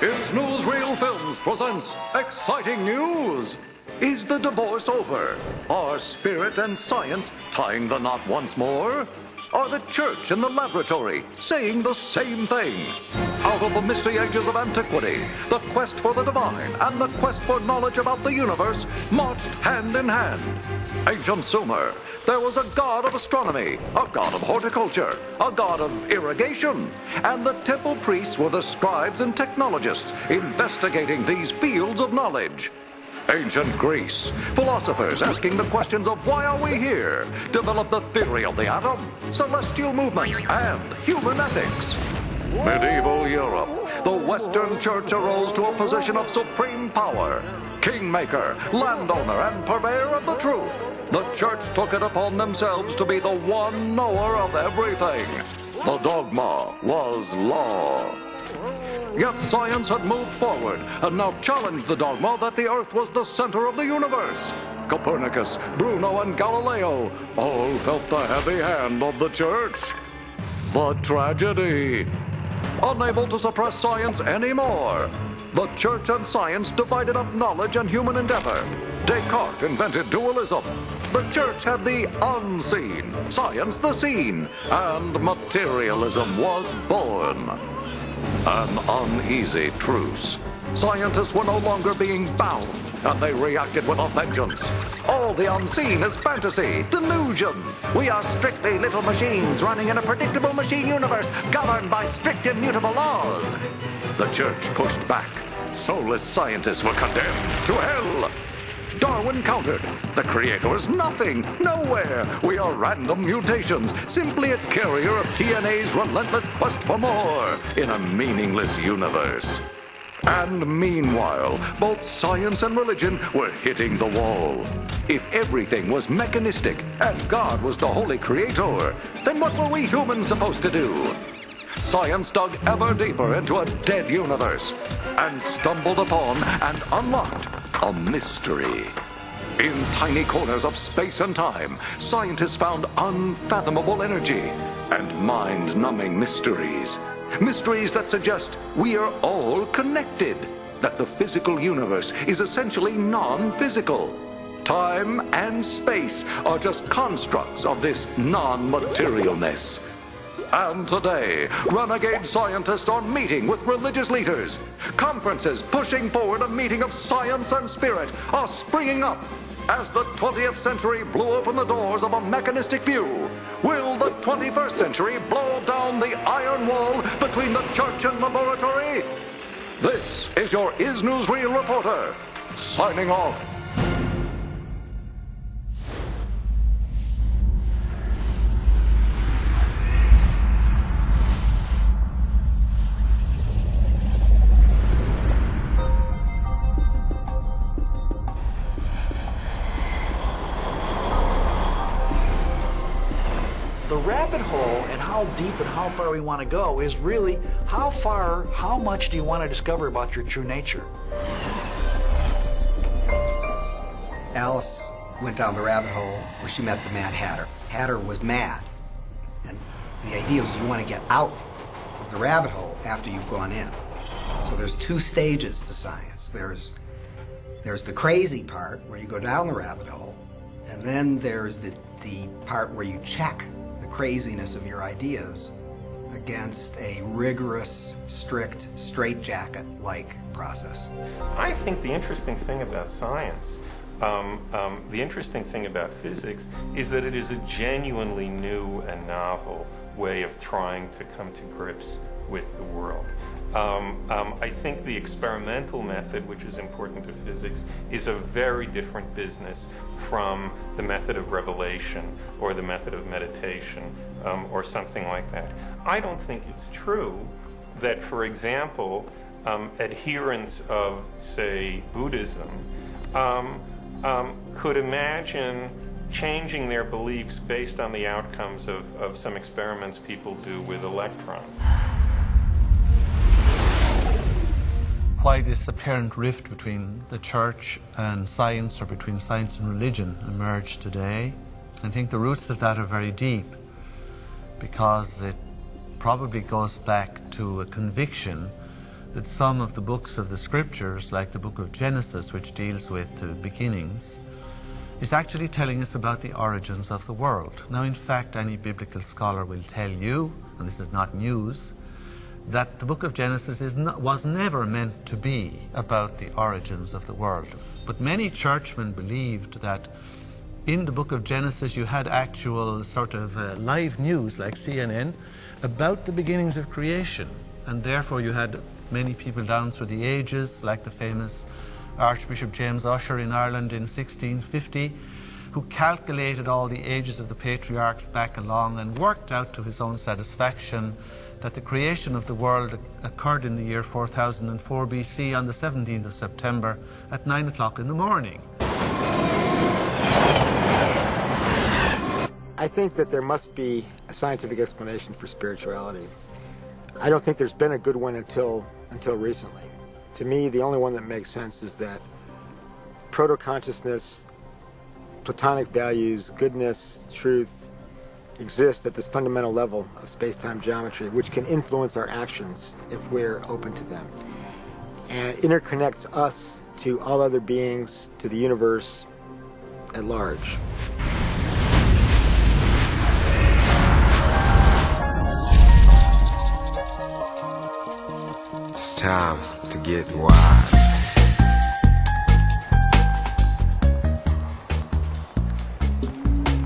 Newsreel Films presents exciting news. Is the divorce over? Are spirit and science tying the knot once more? Are the church and the laboratory saying the same thing? Out of the misty ages of antiquity, the quest for the divine and the quest for knowledge about the universe marched hand in hand. Ancient Sumer, there was a god of astronomy, a god of horticulture, a god of irrigation, and the temple priests were the scribes and technologists investigating these fields of knowledge. Ancient Greece, philosophers asking the questions of why are we here, developed the theory of the atom, celestial movements, and human ethics. Medieval Europe, the Western Church arose to a position of supreme power. Kingmaker, landowner, and purveyor of the truth. The church took it upon themselves to be the one knower of everything. The dogma was law. Yet science had moved forward and now challenged the dogma that the earth was the center of the universe. Copernicus, Bruno, and Galileo all felt the heavy hand of the church. The tragedy. Unable to suppress science anymore, the church and science divided up knowledge and human endeavor. Descartes invented dualism. The church had the unseen, science the seen, and materialism was born. An uneasy truce. Scientists were no longer being bound, and they reacted with a vengeance. All the unseen is fantasy, delusion. We are strictly little machines running in a predictable machine universe governed by strict immutable laws. The church pushed back. Soulless scientists were condemned to hell. Darwin countered. The creator is nothing, nowhere. We are random mutations, simply a carrier of TNA's relentless quest for more in a meaningless universe. And meanwhile, both science and religion were hitting the wall. If everything was mechanistic and God was the holy creator, then what were we humans supposed to do? Science dug ever deeper into a dead universe and stumbled upon and unlocked a mystery. In tiny corners of space and time, scientists found unfathomable energy and mind-numbing mysteries. Mysteries that suggest we are all connected, that the physical universe is essentially non-physical. Time and space are just constructs of this non-materialness. And today, renegade scientists are meeting with religious leaders. Conferences pushing forward a meeting of science and spirit are springing up. As the 20th century blew open the doors of a mechanistic view, will the 21st century blow down the iron wall between the church and laboratory? This is your Newsreel reporter, signing off. The rabbit hole and how deep and how far we want to go is really how much do you want to discover about your true nature? Alice went down the rabbit hole where she met the Mad Hatter. Hatter was mad, and the idea was you want to get out of the rabbit hole after you've gone in. So there's two stages to science. There's the crazy part where you go down the rabbit hole, and then there's the part where you check craziness of your ideas against a rigorous, strict, straitjacket-like process. I think the interesting thing about science, the interesting thing about physics, is that it is a genuinely new and novel way of trying to come to grips with the world. I think the experimental method, which is important to physics, is a very different business from the method of revelation or the method of meditation or something like that. I don't think it's true that, for example, adherents of, say, Buddhism could imagine changing their beliefs based on the outcomes of some experiments people do with electrons. Why this apparent rift between the church and science, or between science and religion, emerged today. I think the roots of that are very deep, because it probably goes back to a conviction that some of the books of the scriptures, like the book of Genesis, which deals with the beginnings, is actually telling us about the origins of the world. Now, in fact, any biblical scholar will tell you, and this is not news, that the book of Genesis was never meant to be about the origins of the world. But many churchmen believed that in the book of Genesis you had actual sort of live news, like CNN, about the beginnings of creation. And therefore you had many people down through the ages, like the famous Archbishop James Ussher in Ireland in 1650, who calculated all the ages of the patriarchs back along and worked out to his own satisfaction that the creation of the world occurred in the year 4004 BC on the 17th of September at 9 o'clock in the morning. I think that there must be a scientific explanation for spirituality. I don't think there's been a good one until recently. To me, the only one that makes sense is that proto-consciousness, platonic values, goodness, truth, exist at this fundamental level of space-time geometry, which can influence our actions if we're open to them. And it interconnects us to all other beings, to the universe at large. It's time to get wise.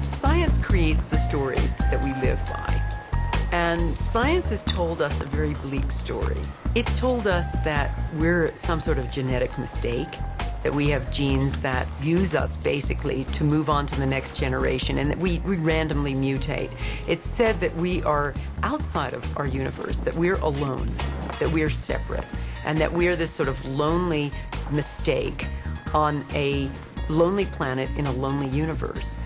Science creates the stories that we live by. And science has told us a very bleak story. It's told us that we're some sort of genetic mistake, that we have genes that use us basically to move on to the next generation, and that we randomly mutate. It's said that we are outside of our universe, that we're alone, that we're separate, and that we're this sort of lonely mistake on a lonely planet in a lonely universe.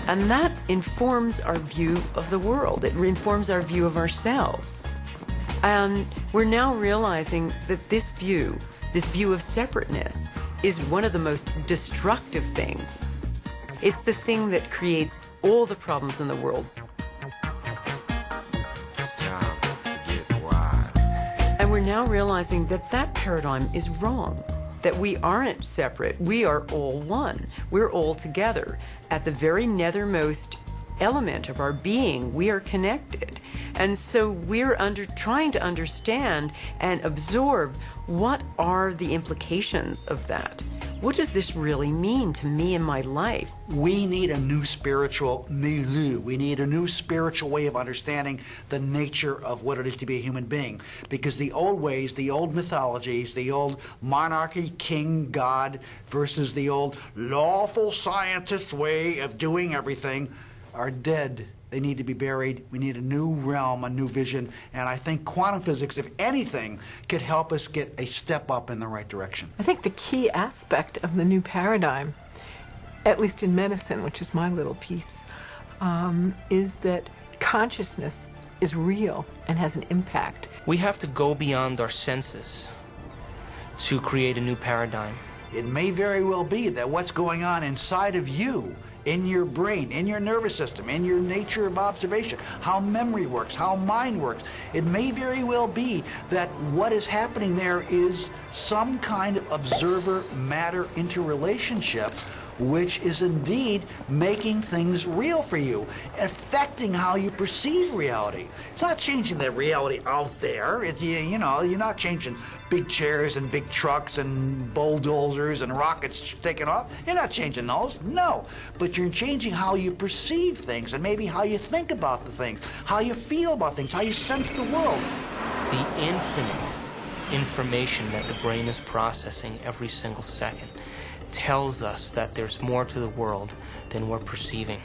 And that informs our view of the world. It informs our view of ourselves. And we're now realizing that this view of separateness, is one of the most destructive things. It's the thing that creates all the problems in the world. It's time to get wise. And we're now realizing that that paradigm is wrong, that we aren't separate, we are all one. We're all together. At the very nethermost element of our being, we are connected. And so we're trying to understand and absorb what are the implications of that. What does this really mean to me in my life? We need a new spiritual milieu. We need a new spiritual way of understanding the nature of what it is to be a human being. Because the old ways, the old mythologies, the old monarchy, king, God, versus the old lawful scientist way of doing everything are dead. They need to be buried. We need a new realm, a new vision. And I think quantum physics, if anything, could help us get a step up in the right direction. I think the key aspect of the new paradigm, at least in medicine, which is my little piece, is that consciousness is real and has an impact. We have to go beyond our senses to create a new paradigm. It may very well be that what's going on inside of you, in your brain, in your nervous system, in your nature of observation, how memory works, how mind works. It may very well be that what is happening there is some kind of observer-matter interrelationship, which is indeed making things real for you, affecting how you perceive reality. It's not changing the reality out there. It's, you know, you're not changing big chairs and big trucks and bulldozers and rockets taking off. You're not changing those, no. But you're changing how you perceive things and maybe how you think about the things, how you feel about things, how you sense the world. The infinite information that the brain is processing every single second tells us that there's more to the world than we're perceiving.